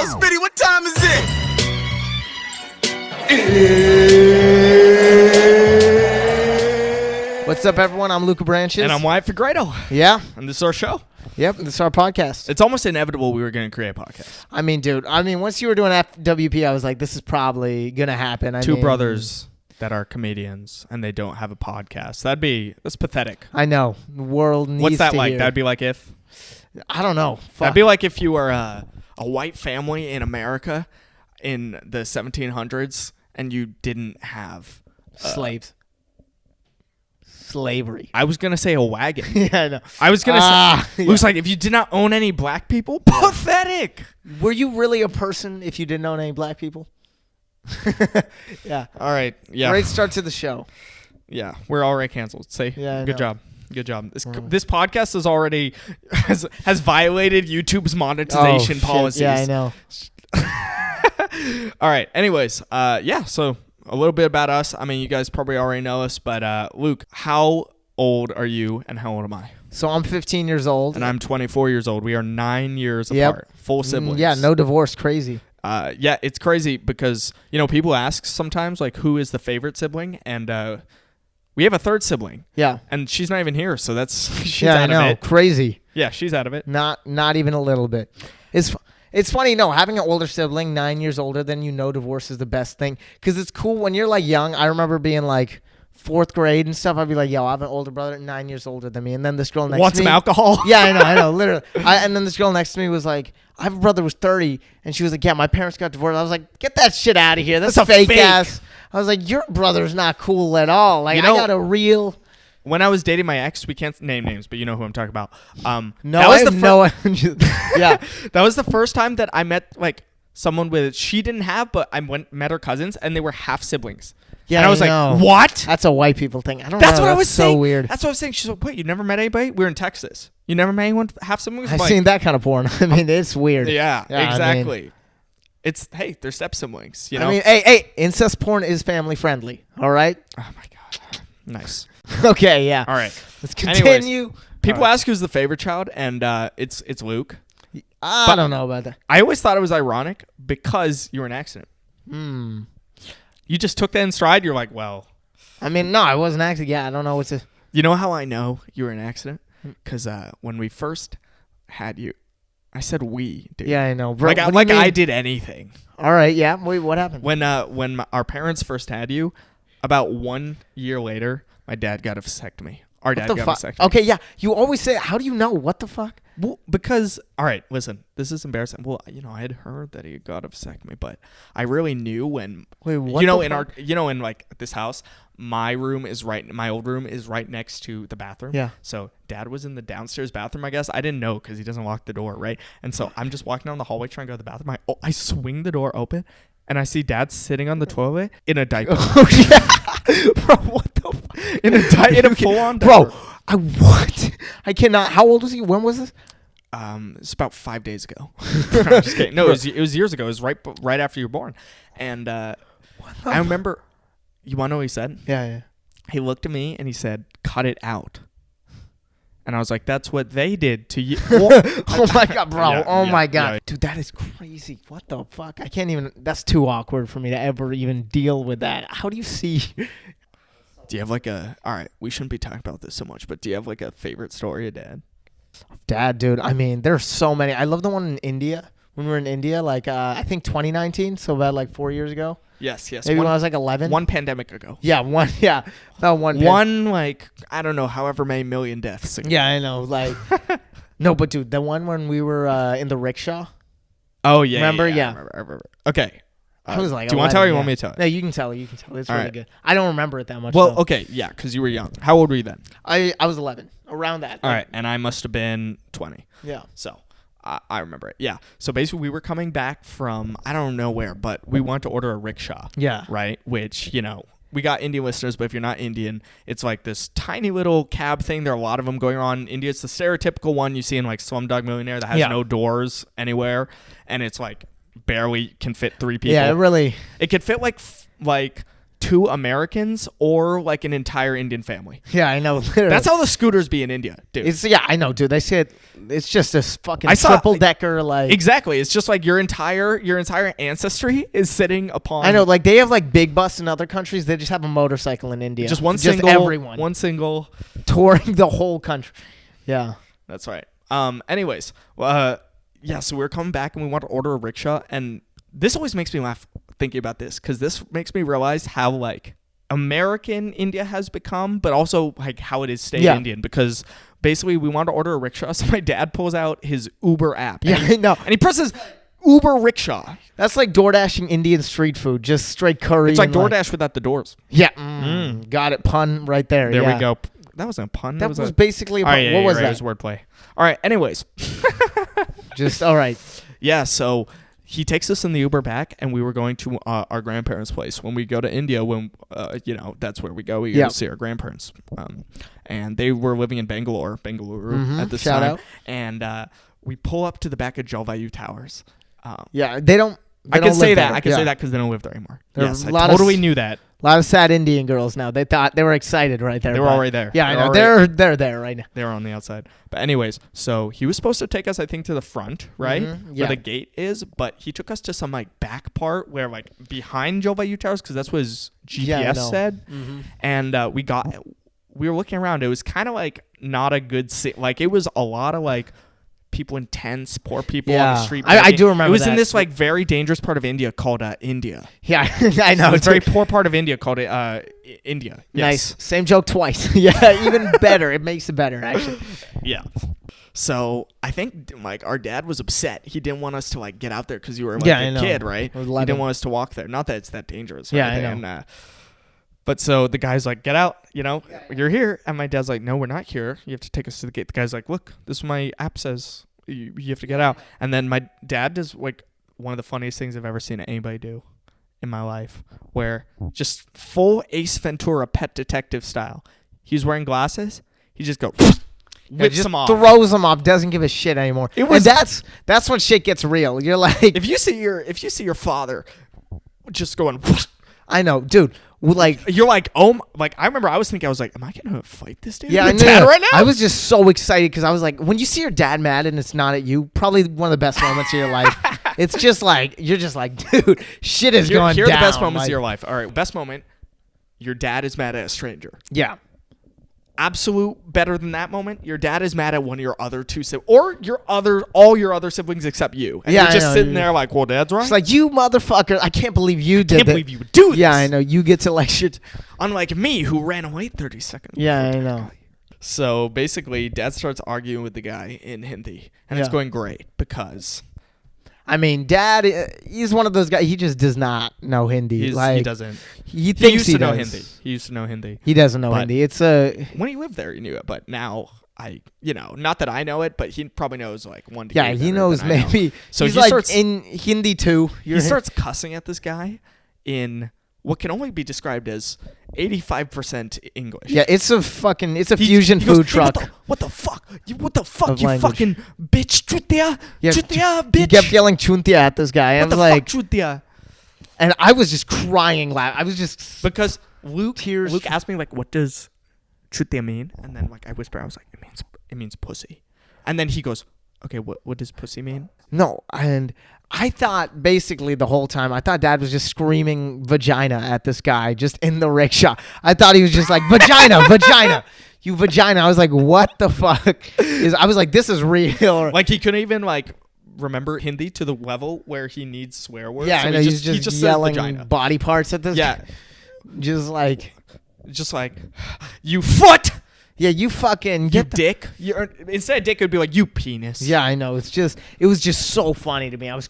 Speedy, what time is it? What's up, everyone? I'm Luke Abranches. And I'm Wyatt Feegrado. Yeah. And this is our show. Yep, this is our podcast. It's almost inevitable we were going to create a podcast. I mean, dude, once you were doing FWP, I was like, this is probably going to happen. Two brothers that are comedians and they don't have a podcast. That's pathetic. I know. The world needs to What's that like? hear. That'd be like if? I don't know. Fuck. That'd be like if you were a white family in America in the 1700s and you didn't have slaves. Slavery. I was going to say a wagon. Yeah, I know. I was going to say, yeah. it was like if you did not own any black people, pathetic. Were you really a person if you didn't own any black people? Yeah. All right. Yeah. Great start to the show. Yeah. We're already canceled. Say, yeah, good job. Good job. This podcast is already has violated YouTube's monetization policies. Yeah, I know. All right. Anyways, so a little bit about us. I mean, you guys probably already know us, but Luke, how old are you and how old am I? So I'm 15 years old. And I'm 24 years old. We are 9 years apart. Full siblings. Yeah, no divorce. Crazy. Yeah, it's crazy because, people ask sometimes, like, who is the favorite sibling? And we have a third sibling. Yeah. And she's not even here, so she's out of it. Crazy. Yeah, she's out of it. Not even a little bit. It's funny, having an older sibling, 9 years older than you, divorce is the best thing. Because it's cool when you're, like, young. I remember being, like, 4th grade and stuff. I'd be like, yo, I have an older brother 9 years older than me. And then this girl next to me. Want some alcohol? Yeah, I know, literally. And then this girl next to me was like, I have a brother who was 30. And she was like, yeah, my parents got divorced. I was like, get that shit out of here. That's a fake ass. I was like, your brother's not cool at all. Like, I got a real... When I was dating my ex, we can't name names, but you know who I'm talking about. Yeah, that was the first time that I met like someone with she didn't have, but I met her cousins and they were half siblings. Yeah, and I was like, what? That's a white people thing. I don't know. That's what I was saying. So weird. That's what I was saying. She's like, wait, you never met anybody? We were in Texas. You never met anyone half siblings? I've seen that kind of porn. I mean, it's weird. Yeah, exactly. They're step siblings. You know. I mean, hey, incest porn is family friendly. All right. Oh my god. Nice. Okay, yeah. All right. Let's continue. Anyways, people ask who's the favorite child, and it's Luke. I don't know about that. I always thought it was ironic because you were in an accident. You just took that in stride. You're like, well. I mean, no, I wasn't an accident. Yeah, I don't know what's it. You know how I know you were in an accident? Because when we first had you, I said we, dude. Yeah, I know. Like I did anything. All right, yeah. Wait, what happened? When our parents first had you, about 1 year later, my dad got a vasectomy. Our dad got a vasectomy. Okay, yeah. You always say, how do you know? What the fuck? Well, because, all right, listen, this is embarrassing. Well, I had heard that he got a vasectomy, but I really knew when, wait, what in like this house, my old room is right next to the bathroom. Yeah. So dad was in the downstairs bathroom, I guess. I didn't know because he doesn't lock the door, right? And so I'm just walking down the hallway trying to go to the bathroom. I swing the door open and I see dad sitting on the toilet in a diaper. Oh, yeah. Bro, what the fuck? In a full-on diaper. Bro, what? I cannot. How old was he? When was this? It's about 5 days ago. I'm just kidding. No, it was years ago. It was right after you were born. And I remember, you want to know what he said? Yeah. He looked at me and he said, cut it out. And I was like, that's what they did to you. Oh my God, bro. Yeah, my God. Yeah. Dude, that is crazy. What the fuck? I can't even. That's too awkward for me to ever even deal with that. How do you see? Do you have like all right, we shouldn't be talking about this so much, but do you have like a favorite story of dad? Dad, dude. I mean, there's so many. I love the one in India. When we were in India, like, I think 2019, so about like 4 years ago. Yes. Maybe when I was like 11. One pandemic ago. Yeah, about one. Like, I don't know, however many million deaths ago. Yeah, I know. Like, no, but dude, the one when we were in the rickshaw. Oh, yeah. Remember? Yeah. I remember. Okay. I was like, do you want to tell or you want me to tell it? No, you can tell it. It's all really good. I don't remember it that much. Well, though. okay. Yeah, because you were young. How old were you then? I was 11. Around that. All right. And I must have been 20. Yeah. So I remember it. Yeah. So basically we were coming back from, I don't know where, but we wanted to order a rickshaw. Yeah. Right? Which, we got Indian listeners, but if you're not Indian, it's like this tiny little cab thing. There are a lot of them going on in India. It's the stereotypical one you see in like Slumdog Millionaire that has no doors anywhere. And it's like barely can fit 3 people. Yeah, it really. It could fit like 2 Americans or like an entire Indian family. Yeah, I know. Literally. That's how the scooters be in India, dude. I know, dude. They said it's just this fucking triple decker, like exactly. It's just like your entire ancestry is sitting upon. I know, like they have like big bus in other countries. They just have a motorcycle in India. Just one single touring the whole country. Yeah, that's right. Anyways, yeah. So we're coming back and we want to order a rickshaw, and this always makes me laugh thinking about this because this makes me realize how like American India has become, but also like how it is stayed Indian, because basically we wanted to order a rickshaw, so my dad pulls out his Uber app. I know. And he presses Uber rickshaw. That's like DoorDashing Indian street food, just straight curry. It's like DoorDash without the doors. Yeah. Got it. Pun right there. There we go. That wasn't a pun. That was basically a pun. Right, what was right, that? It was wordplay. All right. Anyways. Just all right. Yeah. So he takes us in the Uber back, and we were going to our grandparents' place. When we go to India, that's where we go. We go to see our grandparents. And they were living in Bengaluru at this Shout time. out. And we pull up to the back of Jalvayu Towers. They don't. I can say that. I can say that because they don't live there anymore. Yes, I totally knew that. A lot of sad Indian girls now. They thought they were excited right there. They were already there. Yeah, I know. They're there right now. They were on the outside. But anyways, so he was supposed to take us, I think, to the front, right? Where the gate is. But he took us to some like back part where like behind Jalvayu Towers, because that's what his GPS said. And we were looking around. It was kind of like not a good like it was a lot of like people in tents, poor people on the street. I do remember. It was that. In this like very dangerous part of India called India. Yeah, I know. It's a very poor part of India called India. Yes. Nice. Same joke twice. Yeah, even better. It makes it better actually. Yeah. So I think like our dad was upset. He didn't want us to like get out there because you were like a kid, right? He didn't want us to walk there. Not that it's that dangerous. Yeah, I know. But so the guy's like, get out, you're here. And my dad's like, no, we're not here. You have to take us to the gate. The guy's like, look, this is my app says you have to get out. And then my dad does like one of the funniest things I've ever seen anybody do in my life, where just full Ace Ventura Pet Detective style. He's wearing glasses. He just whips them off. Throws them off. Doesn't give a shit anymore. That's when shit gets real. You're like, if you see your father just going, I know, dude. Like you're like, like I remember I was thinking, I was like, am I gonna fight this dude? Yeah, dad right now. I was just so excited because I was like, when you see your dad mad and it's not at you, probably one of the best moments of your life. It's just like you're just like, dude, shit is going down. Here are the best moments of your life. All right, best moment. Your dad is mad at a stranger. Yeah. Absolute better than that moment. Your dad is mad at one of your other two siblings, or all your other siblings except you. And you're just sitting there like, well, dad's right. It's like, you motherfucker! I can't believe you did. Can't believe you would do this. Yeah, I know. You get to lecture. Unlike me, who ran away 30 seconds. Yeah, I know. So basically, dad starts arguing with the guy in Hindi, and it's going great because. I mean, Dad, he's one of those guys. He just does not know Hindi. He doesn't. He thinks he used to know Hindi. He used to know Hindi. He doesn't know Hindi. It's when he lived there, he knew it. But now, not that I know it, but he probably knows like one degree. Yeah, he knows maybe. So he's he like starts in Hindi too. He starts cussing at this guy in what can only be described as 85% English. Yeah, it's a fusion food truck. What the fuck? What the fuck? You fucking bitch, chutia, bitch. He kept yelling chuntia at this guy. What the fuck, chutia? And I was just crying loud. I was just because Luke asked me like, what does chutia mean? And then like I whisper, I was like, it means pussy. And then he goes, okay, what does pussy mean? No, and I thought basically the whole time, Dad was just screaming vagina at this guy just in the rickshaw. I thought he was just like, vagina, you vagina. I was like, what the fuck? I was like, this is real. Like he couldn't even like remember Hindi to the level where he needs swear words. Yeah, so I know, he's just yelling body parts at this guy. Just like, you foot. Yeah, you fucking get dick. Instead of dick, it would be like, you penis. Yeah, I know. It was just so funny to me. I was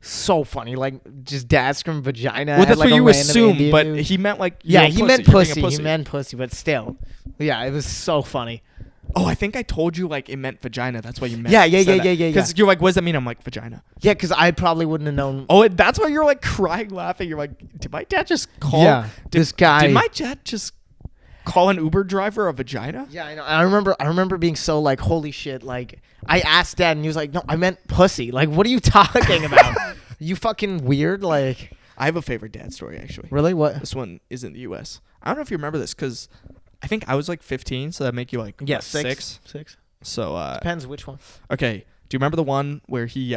so funny, like just dad screaming vagina. Well, that's like what you assume, Indian but dude. he meant like he meant pussy. He meant pussy, but still, yeah, it was so funny. Oh, I think I told you like it meant vagina. That's why you meant. Yeah. Because you're like, what does that mean? I'm like, vagina. Yeah, because I probably wouldn't have known. Oh, that's why you're like crying, laughing. You're like, did my dad just call? This guy. Did my dad just call an Uber driver a vagina? Yeah, I know. I remember being so like, holy shit. Like, I asked Dad, and he was like, no, I meant pussy. Like, what are you talking about? You fucking weird. Like, I have a favorite dad story, actually. Really? What? This one is in the U.S. I don't know if you remember this, because I think I was like 15, so that make you like Yeah, what, six. So Depends which one. okay. Do you remember the one where he?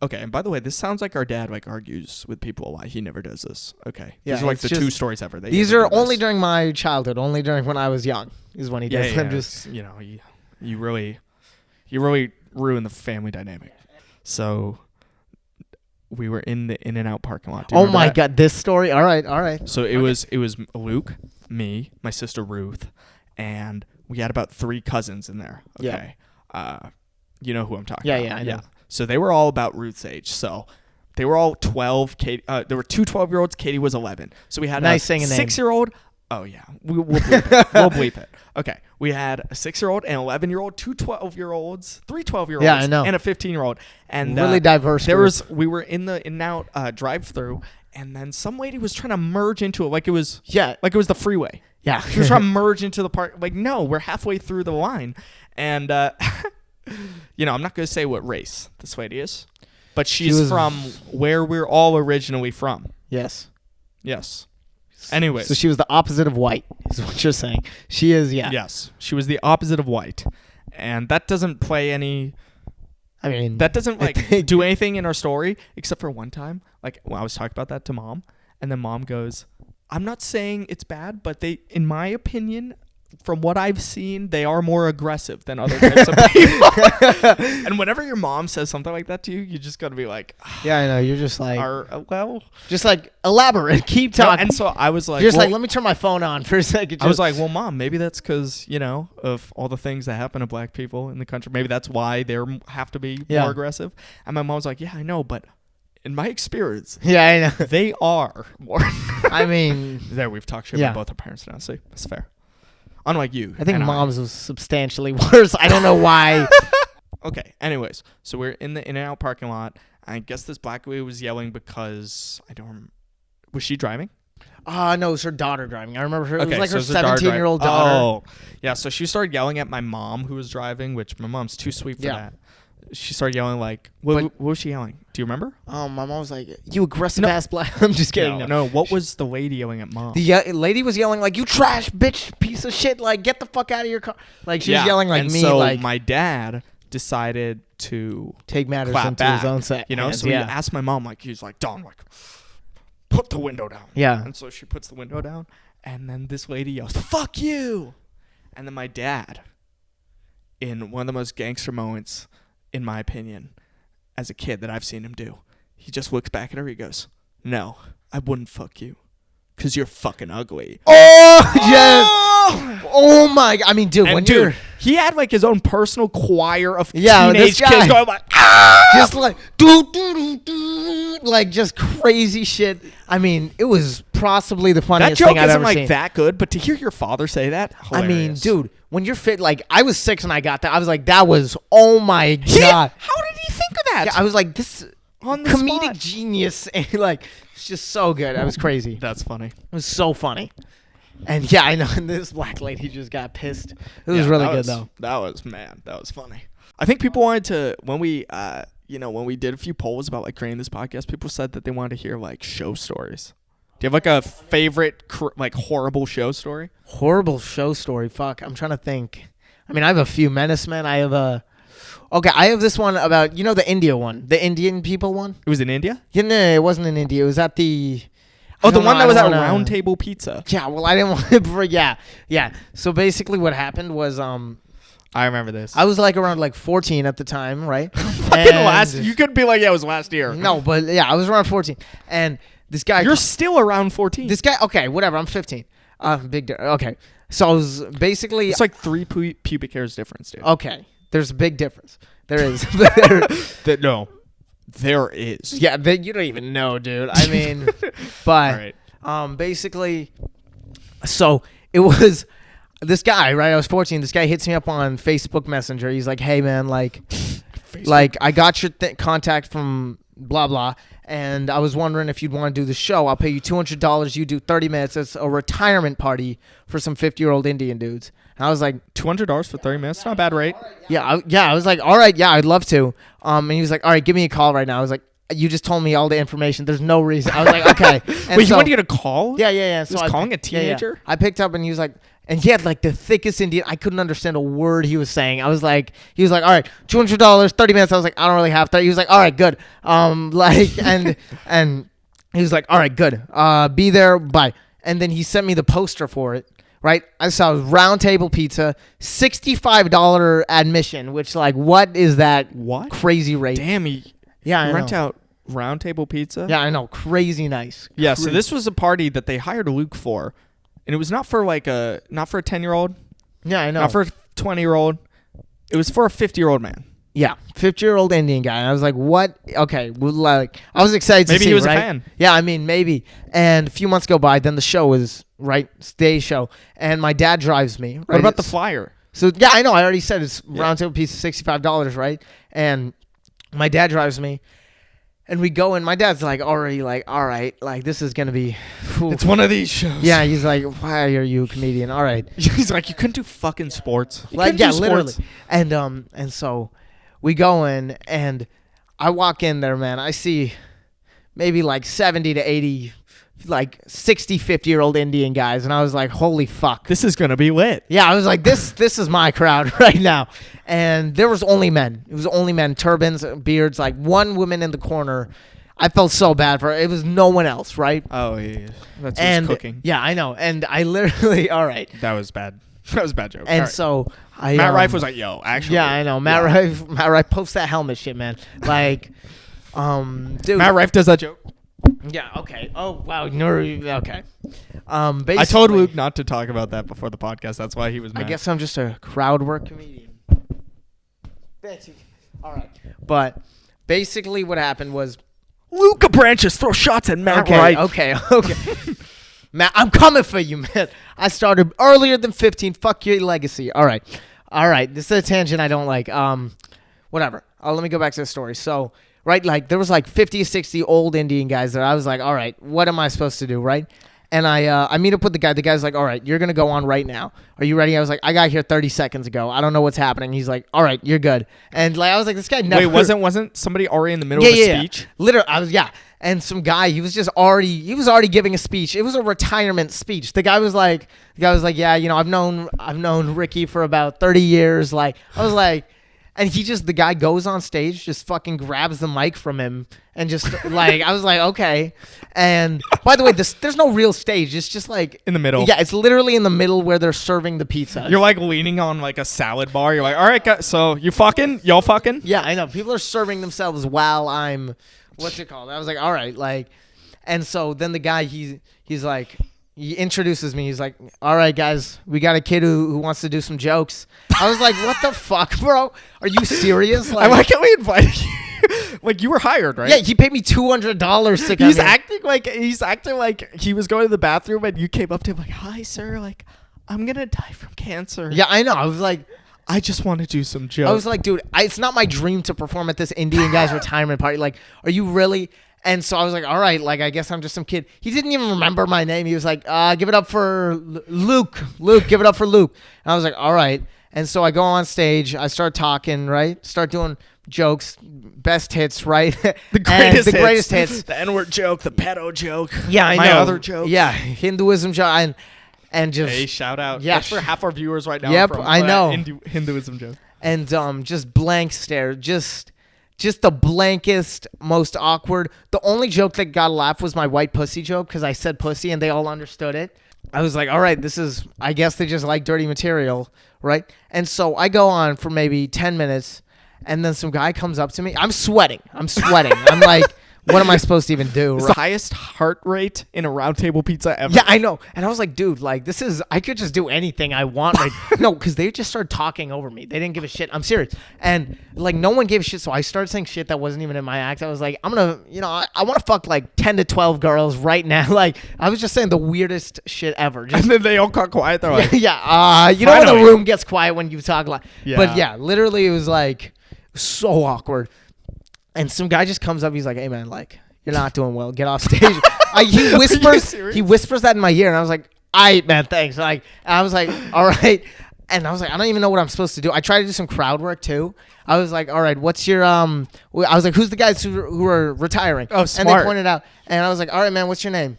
Okay, and by the way, this sounds like our dad like argues with people a lot. He never does this. Okay, Yeah, these are like it's the two just- stories ever. They These never are do only this. during my childhood. Only during when I was young is when he Yeah, does. yeah, I'm just. it's, you really ruin the family dynamic. So we were in the In-N-Out parking lot. Do you Oh remember my that? god, this story. All right. So it was Luke, me, my sister Ruth, and we had about 3 cousins in there. Okay. Yeah. You know who I'm talking Yeah, about. yeah, I know. So they were all about Ruth's age. So they were all 12. There were 2 12-year-olds. Katie was 11. So we had Nice a saying a name. 6-year-old. Oh, yeah. We'll bleep it. We'll bleep it. Okay. We had a 6-year-old, an 11-year-old, 2 12-year-olds, 3 12-year-olds, Yeah, I know. and a 15-year-old. And Really diverse. there group. was we were in the In-N-Out drive-through, and then some lady was trying to merge into it like it was the freeway. Yeah. She was trying to merge into the park. Like, no, we're halfway through the line. And, I'm not going to say what race this lady is, but she's was- from where we're all originally from. Yes. Yes. Anyways. So she was the opposite of white, is what you're saying. She is, yeah. Yes. She was the opposite of white. And that doesn't play any... I mean, That doesn't, I like, think- do anything in our story, except for one time. Like, when I was talking about that to Mom, and then Mom goes, I'm not saying it's bad, but they, in my opinion, from what I've seen, they are more aggressive than other types of people. And whenever your mom says something like that to you, you just got to be like, yeah, I know. You're just like, just like elaborate. Keep No, talking. and so I was like, you're just well, like, let me turn my phone on for a second. I was like, well, Mom, maybe that's because, of all the things that happen to black people in the country. Maybe that's why they have to be Yeah. more aggressive. And my mom's like, yeah, I know, but in my experience, yeah, I know. they are more. I mean, There, we've talked shit Yeah. about both our parents now. See, that's fair. Unlike you. I think and mom's was substantially worse. I don't know why. Okay, anyways. So we're in the In-N-Out parking lot. I guess this black lady was yelling because I don't remember. Was she driving? No, it was her daughter driving. I remember her. It was like so her it's her daughter 17-year-old driving. daughter. Oh, yeah. So she started yelling at my mom who was driving, which my mom's too sweet for Yeah. that. She started yelling like, what was she yelling? Do you remember? My mom was like, "You aggressive No. ass black." I'm just kidding. No. What was the lady yelling at Mom? The lady was yelling like, "You trash bitch, piece of shit! Like, get the fuck out of your car!" Like she was yelling like and me. So like, my dad decided to take matters clap into back. his own set. So he asked my mom, like, he's like, Don, like, put the window down. Yeah. And so she puts the window down, and then this lady yells, "Fuck you!" And then my dad, in one of the most gangster moments, in my opinion, as a kid that I've seen him do, he just looks back at her. He goes, "No, I wouldn't fuck you, 'cause you're fucking ugly." Oh yes. Oh my! I mean, dude, And when dude, you're he had like his own personal choir of Yeah, teenage this guy- kids going like, "Ah!" just like do, like just crazy shit. I mean, it was possibly the That funniest joke thing I've isn't ever like seen. that good, but to hear your father say that, I mean, hilarious. dude, when you're fit, like I was 6 and I got that. I was like, that was oh my god. How did he think of that? Yeah, I was like, this On the comedic spot. genius, and like it's just so good. I was crazy. That's funny. It was so funny. And yeah, I know. And this black lady just got pissed. It was really good though. That was funny. I think people wanted to when we when we did a few polls about like creating this podcast, people said that they wanted to hear like show stories. Do you have like a favorite like horrible show story? Horrible show story. Fuck. I'm trying to think. I mean, I have a few. Menace Men. I have Okay, I have this one about the India one, the Indian people one. It was in India? Yeah, no, it wasn't in India. It was at the. Oh, I the don't one know, that I was don't at wanna- Round Table Pizza. Yeah, well, I didn't want to. Yeah. So basically, what happened was I remember this. I was like around like 14 at the time, right? Fucking you could be like, yeah, it was last year. No, but yeah, I was around 14, and this guy. You're still around 14. This guy. Okay, whatever. I'm 15. Okay, so I was basically. It's like 3 pubic hairs difference, dude. Okay, there's a big difference. There is. No, there is. Yeah, you don't even know, dude. I mean, but All right. basically, so it was this guy, right? I was 14. This guy hits me up on Facebook Messenger. He's like, "Hey, man, like I got your contact from blah blah, and I was wondering if you'd want to do the show. I'll pay you $200. You do 30 minutes. It's a retirement party for some 50-year-old Indian dudes." And I was like, $200 for 30 minutes? Not a bad rate. I was like, all right, yeah, I'd love to. And he was like, all right, give me a call right now. I was like, you just told me all the information. There's no reason. I was like, okay. And Wait, you want to get a call? Yeah. So calling a teenager? I picked up and he was like, and he had like the thickest Indian. I couldn't understand a word he was saying. He was like, all right, $200, 30 minutes. I was like, I don't really have 30. He was like, all right, good. And he was like, all right, good. Be there, bye. And then he sent me the poster for it. Right, I saw Round Table Pizza, $65 admission, which like, what is that? What Crazy rate? Damn, I rent know. out Round Table Pizza. Yeah, I know, crazy nice. Yeah, so this was a party that they hired Luke for, and it was not for a 10-year-old. Yeah, I know. Not for a 20-year-old. It was for a 50-year-old man. Yeah, 50-year-old Indian guy. And I was like, what? Okay, well, like I was excited to see. Maybe he was right? a fan. Yeah, I mean, maybe. And a few months go by, then the show is day show, and my dad drives me. Right? What about the flyer? So yeah, I know. I already said it's Round Table Pizza, $65, right? And my dad drives me, and we go, and my dad's like already like, all right, like this is gonna be. It's one of these shows. Yeah, he's like, why are you a comedian? All right. He's like, you couldn't do fucking sports. Like yeah, literally. And so we go in, and I walk in there, man. I see maybe like 70 to 80, like 60, 50-year-old Indian guys, and I was like, holy fuck. This is gonna be lit. Yeah, I was like, this is my crowd right now. And there was only men. It was only men, turbans, beards, like one woman in the corner. I felt so bad for her. It was no one else, right? Oh, yeah. That's what's cooking. Yeah, I know. And I literally, all right. That was bad. That was a bad joke. And so Matt Rife was like, yo, actually. Yeah, I know. Matt Rife, post that helmet shit, man. Like, dude. Matt Rife does that joke. Yeah, okay. Oh, wow. Okay. I told Luke not to talk about that before the podcast. That's why he was mad. I guess I'm just a crowd work comedian. All right. But basically what happened was Luke Abranches throw shots at Matt Rife. Okay. Matt, I'm coming for you, man. I started earlier than 15. Fuck your legacy. All right. This is a tangent I don't like. Whatever. Let me go back to the story. So, right, like there was like 50, 60 old Indian guys there. I was like, all right, what am I supposed to do, right? And I meet up with the guy. The guy's like, all right, you're going to go on right now. Are you ready? I was like, I got here 30 seconds ago. I don't know what's happening. He's like, all right, you're good. And like I was like, this guy never. Wait, wasn't somebody already in the middle of a speech? Yeah. Literally, And some guy, he was already giving a speech. It was a retirement speech. The guy was like, yeah, you know, I've known Ricky for about 30 years. Like, I was like, and the guy goes on stage, just fucking grabs the mic from him, and just like, I was like, okay. And by the way, there's no real stage. It's just like in the middle. Yeah, it's literally in the middle where they're serving the pizza. You're like leaning on like a salad bar. You're like, all right, guys, so y'all fucking? Yeah, I know. People are serving themselves while I'm, what's it called? I was like, all right, like, and so then the guy, he's like, he introduces me. He's like, all right, guys, we got a kid who wants to do some jokes. I was like, what the fuck, bro? Are you serious? Like, why can't we invite you? Like, you were hired, right? Yeah, he paid me $200 to come He's in. acting like he was going to the bathroom and you came up to him like, hi, sir, like, I'm going to die from cancer. Yeah, I know. I was like, I just want to do some jokes. I was like, dude, it's not my dream to perform at this Indian guy's retirement party. Like, are you really? And so I was like, all right, like, I guess I'm just some kid. He didn't even remember my name. He was like, give it up for Luke. Luke, give it up for Luke. And I was like, all right. And so I go on stage. I start talking, right? Start doing jokes, best hits, right? The greatest hits. The N-word joke, the pedo joke. Yeah, I know. My other joke. Yeah, Hinduism joke. And just. Hey, shout out. Yeah. That's for half our viewers right now. Yep, from, I know. Hinduism joke. And just blank stare. Just the blankest, most awkward. The only joke that got a laugh was my white pussy joke because I said pussy and they all understood it. I was like, all right, I guess they just like dirty material, right? And so I go on for maybe 10 minutes and then some guy comes up to me. I'm sweating. I'm like, what am I supposed to even do? It's the highest heart rate in a Round Table Pizza ever. Yeah, I know. And I was like, dude, like I could just do anything I want. Like, no, because they just started talking over me. They didn't give a shit. I'm serious. And like, no one gave a shit. So I started saying shit that wasn't even in my act. I was like, I'm going to, you know, I want to fuck like 10 to 12 girls right now. Like, I was just saying the weirdest shit ever. And then they all got quiet. They're like, you know when the room gets quiet when you talk like, yeah. But yeah, literally it was like so awkward. And some guy just comes up. He's like, hey man, like, you're not doing well. Get off stage. He whispers that in my ear, and I was like, "Aight, man, thanks." Like, I was like, "All right." And I was like, I don't even know what I'm supposed to do. I tried to do some crowd work too. I was like, all right, what's your I was like, who's the guys who are retiring? Oh, And smart. they pointed out, and I was like, all right, man, what's your name?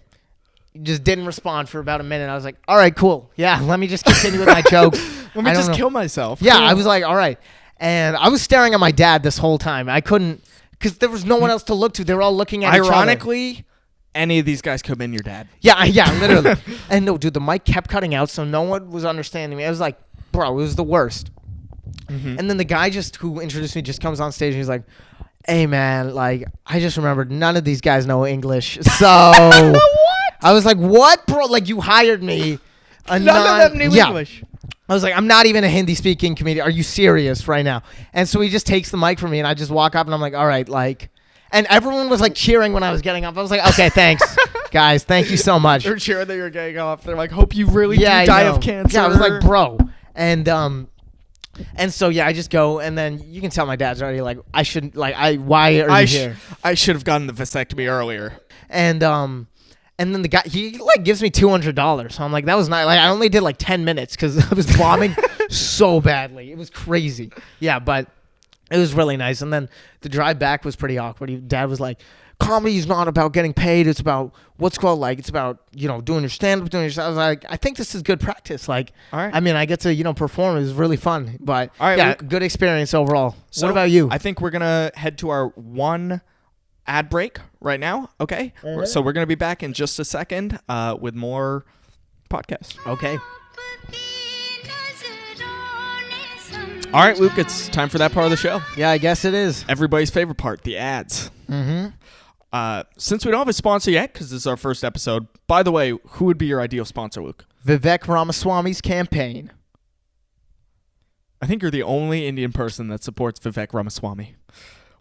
He just didn't respond for about a minute. I was like, all right, cool. Yeah, let me just continue with my jokes. Let me I don't just know. kill myself. Yeah, Cool. I was like, all right. And I was staring at my dad this whole time. I couldn't, because there was no one else to look to. They were all looking at each other. Ironically, any of these guys could have been your dad. Yeah, literally. And no, dude, the mic kept cutting out, so no one was understanding me. I was like, bro, it was the worst. Mm-hmm. And then the guy who introduced me just comes on stage and he's like, hey, man, like, I just remembered none of these guys know English. So I was like, what, bro? Like, you hired me. None of them knew English. I was like, I'm not even a Hindi-speaking comedian. Are you serious right now? And so he just takes the mic from me, and I just walk up, and I'm like, all right, like. And everyone was, like, cheering when I was getting up. I was like, okay, thanks, guys. Thank you so much. They're cheering that you're getting off. They're like, hope you really I do die know. of cancer. Yeah, I was like, bro. And so, yeah, I just go, and then you can tell my dad's already like, I shouldn't, like, why are you here? I should have gotten the vasectomy earlier. And then the guy, he, like, gives me $200. So I'm like, that was not, like, I only did, like, 10 minutes because I was bombing so badly. It was crazy. Yeah, but it was really nice. And then the drive back was pretty awkward. Dad was like, comedy is not about getting paid. It's about what's called, like, it's about, you know, doing your stand-up, doing your, I was like, I think this is good practice. Like, all right. I mean, I get to, you know, perform. It was really fun. But, all right, yeah, good experience overall. So what about you? I think we're going to head to our one ad break right now. Okay. Mm-hmm. So we're going to be back in just a second with more podcasts. Okay. All right, Luke, it's time for that part of the show. Yeah, I guess it is. Everybody's favorite part, the ads. Mm-hmm. Since we don't have a sponsor yet, because this is our first episode, by the way, who would be your ideal sponsor, Luke? Vivek Ramaswamy's campaign. I think you're the only Indian person that supports Vivek Ramaswamy.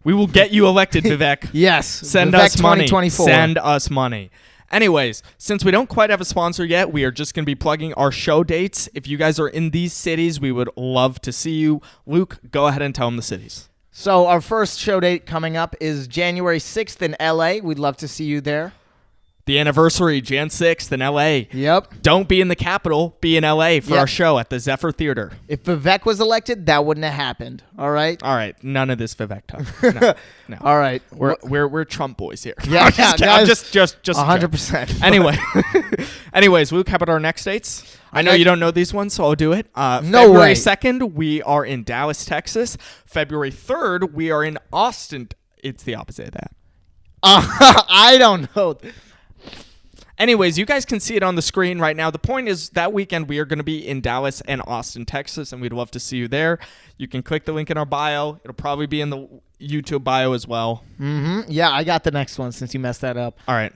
We will get you elected, Vivek. Yes. Send Vivek us money. 2024. Send us money. Anyways, since we don't quite have a sponsor yet, we are just going to be plugging our show dates. If you guys are in these cities, we would love to see you. Luke, go ahead and tell them the cities. So our first show date coming up is January 6th in LA. We'd love to see you there. The anniversary, Jan 6th in LA. Yep. Don't be in the capital. Be in LA for our show at the Zephyr Theater. If Vivek was elected, that wouldn't have happened. All right? All right. None of this Vivek talk. No. All right. We're Trump boys here. Yeah, I'm just 100%. Anyways, Luke, how about our next dates? I know you don't know these ones, so I'll do it. No February way. 2nd, we are in Dallas, Texas. February 3rd, we are in Austin. It's the opposite of that. I don't know. Anyways, you guys can see it on the screen right now. The point is that weekend we are going to be in Dallas and Austin, Texas, and we'd love to see you there. You can click the link in our bio. It'll probably be in the YouTube bio as well. Mm-hmm. Yeah, I got the next one since you messed that up. All right.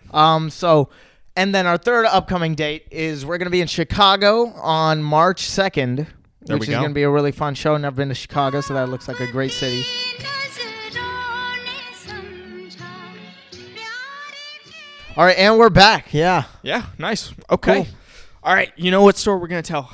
And then our third upcoming date is we're going to be in Chicago on March 2nd, which is going to be a really fun show. Never been to Chicago, so that looks like a great city. All right, and we're back. Yeah. Yeah, nice. Okay. Cool. All right, you know what store we're going to tell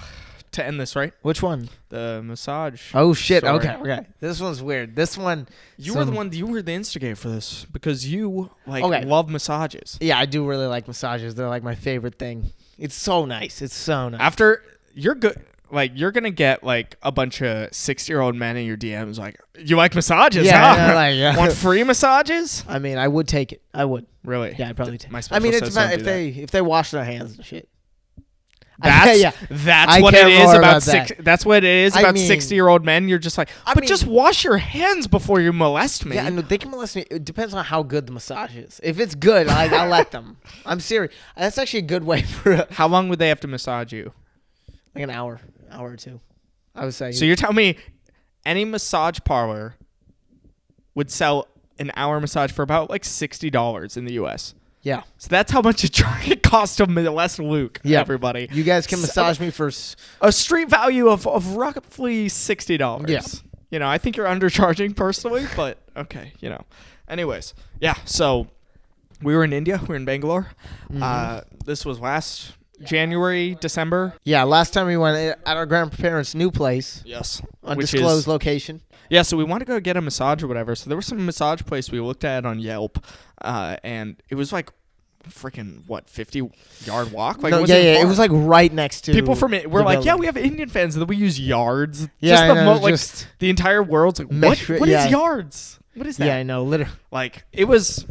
to end this, right? Which one? The massage. Oh, shit. store. Okay. This one's weird. This one. You were the instigator for this because you love massages. Yeah, I do really like massages. They're like my favorite thing. It's so nice. It's so nice. After you're good, like you're gonna get like a bunch of 60-year-old men in your DMs like, you like massages? Yeah, huh? Want free massages? I mean, I would take it. I would. Really? Yeah, I'd probably take. My I mean, special it's says not don't do if they wash their hands and shit. That's what it is about That's what it is about 60-year-old men. You're just like, just wash your hands before you molest me. Yeah, no, they can molest me. It depends on how good the massage is. If it's good, I'll let them. I'm serious. That's actually a good way for. How long would they have to massage you? Like an hour or two, I would say. So you're telling me any massage parlor would sell an hour massage for about like $60 in the U.S. Yeah. So that's how much it cost to molest Luke. Yeah. Everybody. You guys can massage me for a street value of roughly $60. Yeah. You know, I think you're undercharging personally, but okay, you know. Anyways, yeah. So we were in India. We were in Bangalore. Mm-hmm. This was last January, December. Yeah, last time we went at our grandparents' new place. Yes. Undisclosed location. Yeah, so we wanted to go get a massage or whatever. So there was some massage place we looked at on Yelp, and it was like freaking 50-yard walk. Like No, it wasn't yeah. far. It was like right next to People from it were the like, yeah, building. we have Indian fans, and then we use yards. Yeah, I know, like just the entire world's like, mesh- what yeah. is yards? What is that? Yeah, I know. Literally. Like it was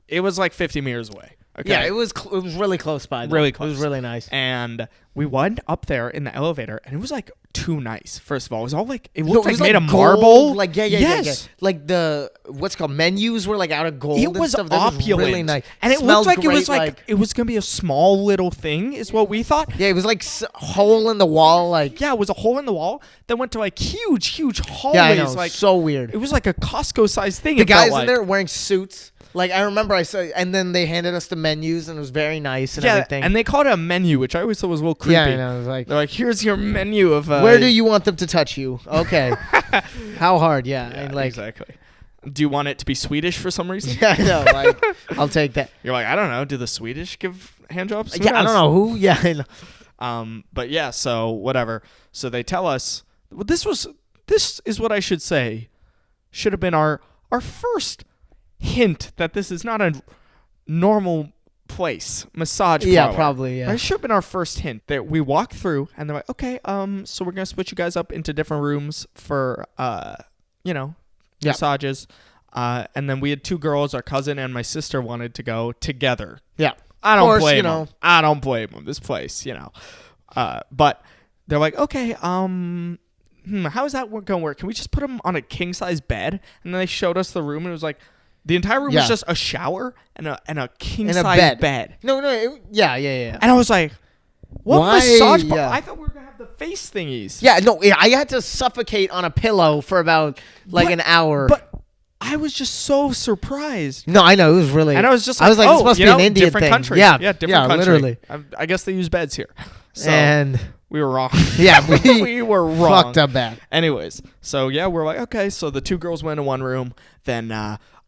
like 50 meters away. Okay. Yeah, it was really close by. Though. Really It close. was really nice. And we went up there in the elevator, and it was like too nice. First of all, it was all like it No, looked it like was made of gold, marble. Like yeah. Yes. Like the what's it called menus were like out of gold. It and was stuff. That was opulent, really nice. and it Smelled looked like it was great, like it was gonna be a small little thing, is what we thought. yeah, it was like hole in the wall. Like Yeah, it was a hole in the wall that went to like huge hallways. yeah, I know. Like So weird. it was like a Costco-sized thing. The it felt guys in like. there wearing suits. Like I remember I saw, and then they handed us the menus, and it was very nice and Yeah, everything. and they called it a menu, which I always thought was a little creepy. yeah, I know. It was like, They're like, here's your menu of. where do you want them to touch you? Okay, how hard? Yeah, Yeah, and like, exactly. Do you want it to be Swedish for some reason? yeah, I know. Like, I'll take that. You're like, I don't know. Do the Swedish give handjobs? Who Yeah, I knows? don't know who. Yeah, I know. But yeah, so whatever. So they tell us this is what I should say should have been our first hint that this is not a normal place, massage parlor. Yeah, probably. Yeah. That should have been our first hint. That we walk through and they're like, okay, so we're gonna split you guys up into different rooms for Yeah. massages. And then we had two girls, our cousin and my sister wanted to go together. Yeah. I don't course, blame you them. know. I don't blame them. This place, but they're like, okay, how is that going to work? Can we just put them on a king size bed? And then they showed us the room, and it was like the entire room Yeah. was just a shower and a king And a size bed. No. Yeah. And I was like, what Why? massage? Yeah. I thought we were gonna have the face thingies. Yeah. No. I had to suffocate on a pillow for about like an hour. But I was just so surprised. no, I know it was really. And I was just I was like, oh, this must you be know, an Indian different thing. country. Yeah. Different country. Literally. I guess they use beds here. So And we were wrong. yeah, we we were wrong. fucked up bad. Anyways, so yeah, we're like, okay, so the two girls went in one room. Then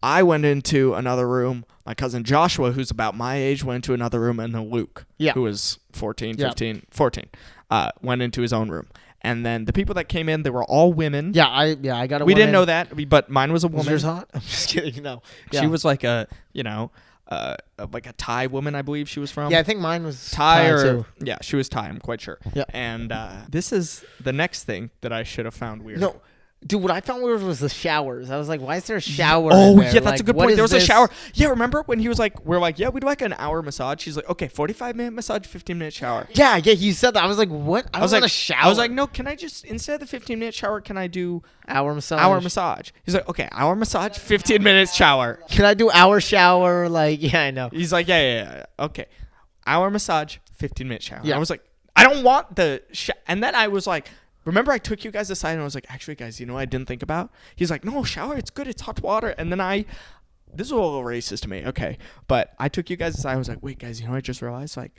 I went into another room. My cousin Joshua, who's about my age, went into another room. And then Luke, Yeah. who was 14, Yeah. 15, 14, went into his own room. And then the people that came in, they were all women. Yeah. I got a We woman. didn't know that, but mine was a Was woman. yours hot? I'm just kidding. No. Yeah. She was like a, like a Thai woman, I believe she was from. Yeah, I think mine was Thai or too. yeah, she was Thai. I'm quite sure. Yeah. And this is the next thing that I should have found weird. No, dude, what I found weird was the showers. I was like, why is there a shower? Oh in there? yeah, that's Like, a good what point. is There was a this? shower. Yeah, remember when he was like, we're like, yeah, we'd like an hour massage. He's like, okay, 45-minute massage, 15-minute shower. Yeah, he said that. I was like, what? I was like, want a shower. I was like, no, can I just instead of the 15-minute shower, can I do hour massage. hour massage? He's like, okay, hour massage, 15 minutes shower. Can I do hour shower? Like, yeah, I know. He's like, yeah, okay, hour massage, 15-minute shower. Yeah. I was like, I don't want the and then I was like, remember I took you guys aside and I was like, actually, guys, you know what I didn't think about? He's like, no, shower, it's good, it's hot water. And then this is a little racist to me, okay, but I took you guys aside. I was like, wait, guys, you know what I just realized? Like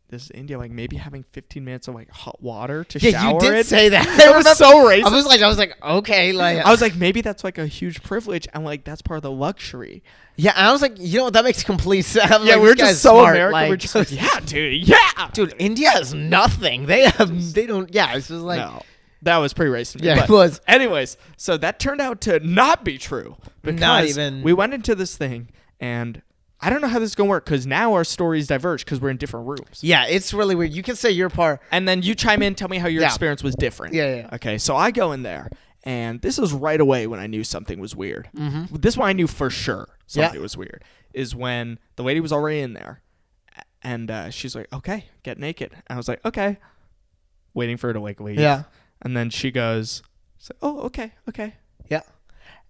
this is India, like maybe having 15 minutes of like hot water to Yeah, shower you did in. say that. That was so racist. I was like, okay, like, I was like, maybe that's like a huge privilege, and like that's part of the luxury. yeah. And I was like, you know what? That makes complete sense. I'm Yeah, like, we're this just guy's so smart, American. like- We're just like, yeah, dude, yeah, dude, India has nothing. They don't. Yeah, it's just like, no, that was pretty racist. yeah, but it was. anyways, so that turned out to not be true. Because Not even. We went into this thing, and I don't know how this is going to work because now our stories diverge because we're in different rooms. Yeah, it's really weird. You can say your part. And then you chime in, tell me how your Yeah. experience was different. Yeah. Okay, so I go in there, and this is right away when I knew something was weird. Mm-hmm. This one I knew for sure something was weird, is when the lady was already in there, and she's like, okay, get naked. And I was like, okay, waiting for her to like leave. Yeah. And then she goes, oh, okay.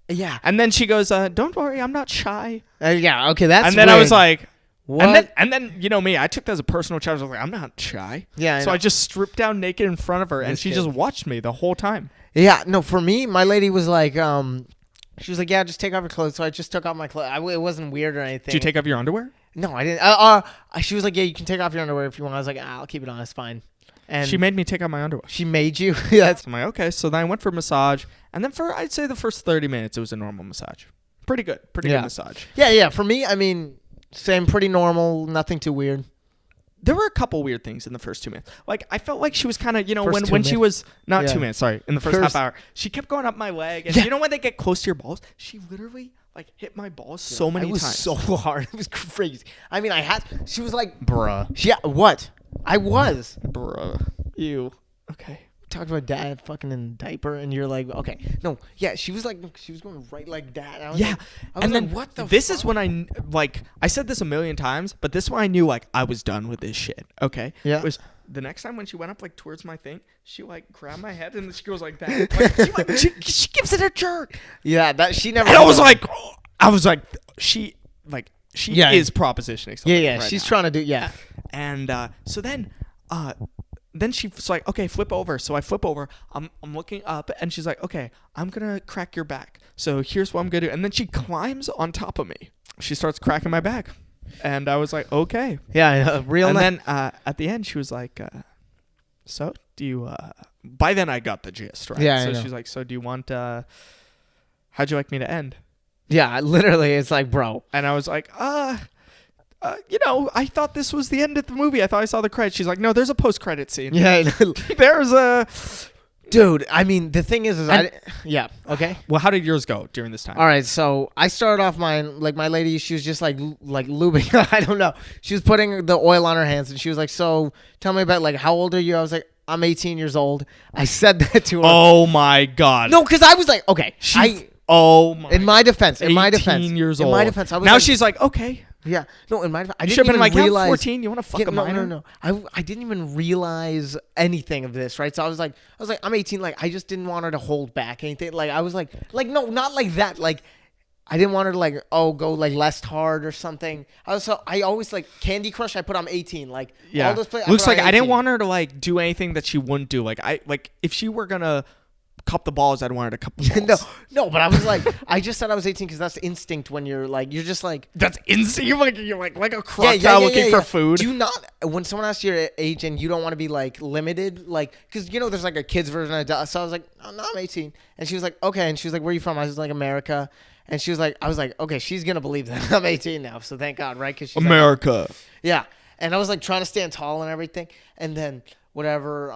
Yeah. And then she goes, don't worry, I'm not shy. Yeah. Okay, that's. And then I weird. was like, what? and then you know me, I took that as a personal challenge. I was like, I'm not shy. Yeah. So I just stripped down naked in front of her, and This she kid. just watched me the whole time. Yeah, no, for me, my lady was like, she was like, yeah, just take off your clothes. So I just took off my clothes. It wasn't weird or anything. Did you take off your underwear? No, I didn't. She was like, yeah, you can take off your underwear if you want. I was like, I'll keep it on. It's fine. And She made me take off my underwear. she made you. Yeah, that's I'm like, okay. So then I went for massage, and then for I'd say the first 30 minutes, it was a normal massage. Pretty good good Yeah. massage. yeah. For me, I mean, same, pretty normal, nothing too weird. there were a couple weird things in the first 2 minutes. Like, I felt like she was kind of, First when 2 she was, not Yeah. 2 minutes, sorry, in the first half hour, she kept going up my leg. And Yeah. you know when they get close to your balls? She literally, like, hit my balls so many It was times. so hard. It was crazy. I mean, she was like, Bruh. yeah, what? I was. Bruh. Ew. Okay. Talked about dad fucking in a diaper, and you're like, okay. No, yeah, she was going right like that. I was Yeah. like, I was And like, then what the this fuck? is when I said this a million times, but this one I knew, like, I was done with this shit. Okay. Yeah. Was the next time when she went up, like, towards my thing, she, like, grabbed my head and she goes like that. Like, she gives it a jerk. Yeah, that she never. And I was like, she Yeah. is propositioning something. yeah, right she's now. trying to do, yeah. And so then she's like, okay, flip over. So I flip over. I'm looking up, and she's like, okay, I'm gonna crack your back. So here's what I'm gonna do. And then she climbs on top of me. She starts cracking my back, and I was like, okay. Yeah, I know, real And nice. then at the end, she was like, so do you? By then, I got the gist, right? Yeah, I So know. she's like, so do you want? How'd you like me to end? Yeah, literally, it's like, bro. And I was like, I thought this was the end of the movie. I thought I saw the credits. She's like, no, there's a post-credit scene. Yeah, I know. There's a... Dude, I mean, the thing is yeah, okay. Well, how did yours go during this time? All right, so I started off my lady, she was just like lubing. I don't know. She was putting the oil on her hands, and she was like, so tell me about, like, how old are you? I was like, I'm 18 years old. I said that to her. Oh, my God. No, because I was like, okay. In my defense. 18 years old. In my defense, I was now like, she's like, okay. Yeah. No, in my defense, I You didn't should have even been like, yeah, I'm realize. 14. You want to fuck a minor? No. I didn't even realize anything of this, right? So I was like, I'm 18. Like, I just didn't want her to hold back anything. Like, I was like, no, not like that. Like, I didn't want her to, like, go, like, less hard or something. I always, like, Candy Crush, I put on 18. Like, Yeah. all those plays, Looks put like on I didn't 18. want her to, like, do anything that she wouldn't do. Like, if she were going to cup the balls, I'd want her to cup the balls. No, but I was like, I just said I was 18 because that's instinct when you're like, you're just like. That's insane. You're like a crocodile looking for food. Do you not, when someone asks your age and you don't want to be like limited, like, because there's like a kid's version of adult. So I was like, oh, no, I'm 18. And she was like, okay. And she was like, where are you from? I was like, America. And she was like, I was like, okay, she's going to believe that I'm 18 now. So thank God, right? Because she's America. like, yeah. And I was like trying to stand tall and everything. And then whatever,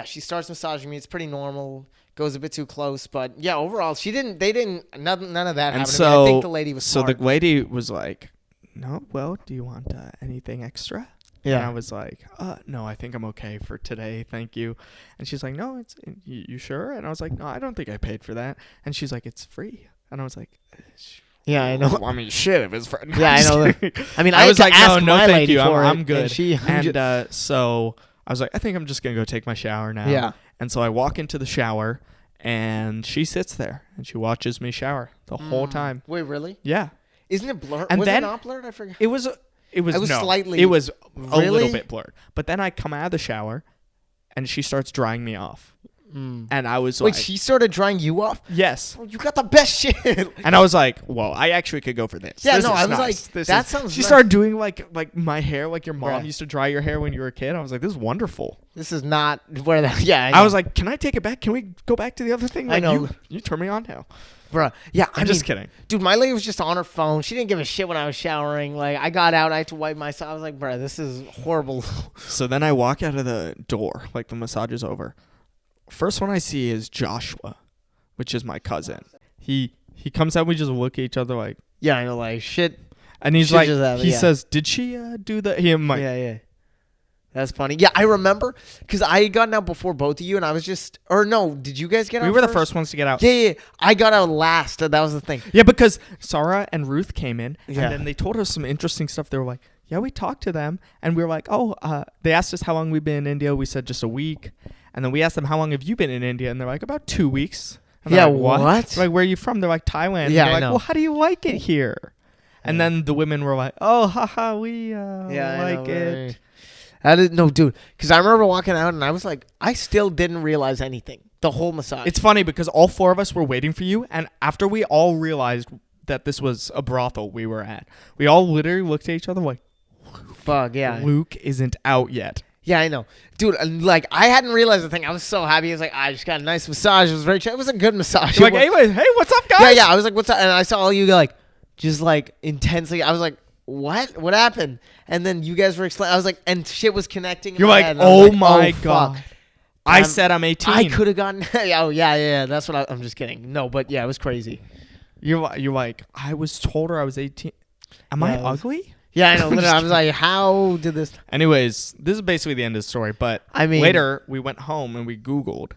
she starts massaging me. It's pretty normal. Goes a bit too close, but yeah, overall, none of that happened to me. I think the lady was smart. So the lady was like, no, well, do you want anything extra? Yeah. And I was like, no, I think I'm okay for today. Thank you. And she's like, no, you sure? And I was like, no, I don't think I paid for that. And she's like, it's free. And I was like, yeah, I know. I mean, shit, if it's free. Yeah, I know. I mean, I was like, no, thank you. I'm I'm good. And so I was like, I think I'm just going to go take my shower now. Yeah. And so I walk into the shower, and she sits there, and she watches me shower the whole time. Wait, really? Yeah. Isn't it blurred? And was then it not blurred? I forgot. It was slightly. It was a Really? little bit blurred. But then I come out of the shower, and she starts drying me off. And I was Wait, like, she started drying you off? yes. Oh, you got the best shit. And I was like, well, I actually could go for this. Yeah, This no, is I was nice. like, This that is- sounds She nice. started doing like my hair, like your mom Bruh. used to dry your hair when you were a kid. I was like, this is wonderful. This is not where that. Yeah, I was like, can I take it back? Can we go back to the other thing? I Like, know. You turn me on now. bruh. Yeah, I'm just kidding. Dude, my lady was just on her phone. She didn't give a shit when I was showering. Like, I got out. I had to wipe myself. I was like, bruh, this is horrible. So then I walk out of the door, like the massage is over. First one I see is Joshua, which is my cousin. He comes out. We just look at each other like, Yeah, I know, like, shit. and he's Shit like, just happened, he yeah. says, did she do that? I'm like, Yeah. That's funny. Yeah, I remember because I had gotten out before both of you, and I was just, or no, did you guys get out? we were the first ones to get out. Yeah. I got out last. That was the thing. Yeah, because Sarah and Ruth came in, Yeah. and then they told us some interesting stuff. They were like, yeah, we talked to them, and we were like, oh, they asked us how long we've been in India. We said just a week. And then we asked them, how long have you been in India? And they're like, about 2 weeks. And Yeah, they're like, what? We're like, where are you from? They're like, Thailand. And Yeah, they're I like, know. well, how do you like it here? And then the women were like, oh, haha, we like it. I didn't know, dude. Because I remember walking out, and I was like, I still didn't realize anything. The whole massage. It's funny because all four of us were waiting for you. And after we all realized that this was a brothel we were at, we all literally looked at each other like, fuck, yeah. Luke isn't out yet. Yeah, I know. Dude, like, I hadn't realized the thing. I was so happy. I was like, I just got a nice massage. It was very chill. It was a good massage. You're like, hey, what's up, guys? Yeah. I was like, what's up? And I saw all you, like, just, like, intensely. I was like, what happened? And then you guys were explaining. I was like, and shit was connecting. You're in my like, head, and I was oh like, my fuck. God. I said I'm 18. I could have gotten. Oh yeah. That's what I'm just kidding. No, but yeah, it was crazy. You're like, I was told her I was 18. Am I ugly? Yeah, I know. Literally, I was like, how did this? Anyways, this is basically the end of the story. But I mean, later we went home and we Googled,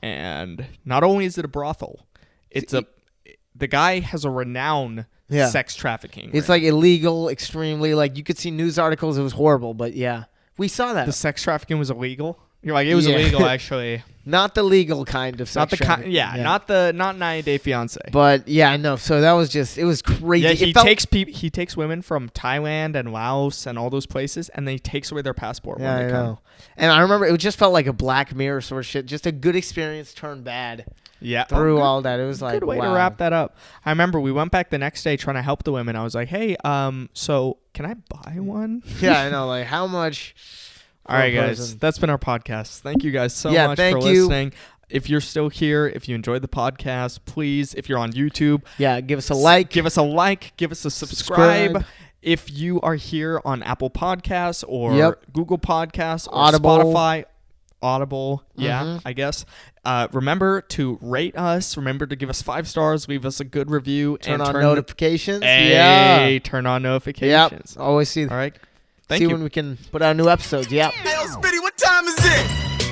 and not only is it a brothel, the guy has a renowned sex trafficking. It's like illegal, extremely. Like you could see news articles. It was horrible, but yeah, we saw that. The sex trafficking was illegal. You're like, it was illegal actually. Not the legal kind of sex trafficking. Not 90 Day Fiance. But yeah, I know. So that was just, it was crazy. Yeah, he takes women from Thailand and Laos and all those places, and then he takes away their passport when they come. And I remember it just felt like a Black Mirror sort of shit. Just a good experience turned bad. Yeah. Through all that. It was like, good way to wrap that up. I remember we went back the next day trying to help the women. I was like, hey, so can I buy one? Yeah, I know. Like, how much? All right, guys. That's been our podcast. Thank you guys so much for listening. If you're still here, if you enjoyed the podcast, please, if you're on YouTube, give us a like. Give us a subscribe. If you are here on Apple Podcasts or Google Podcasts or Spotify, Audible, I guess. Remember to rate us. Remember to give us 5 stars. Leave us a good review. Turn on notifications. Turn on notifications. Always see. All right. Thank you. See when we can put out new episodes. Yeah. Hey, Spitty, what time is it?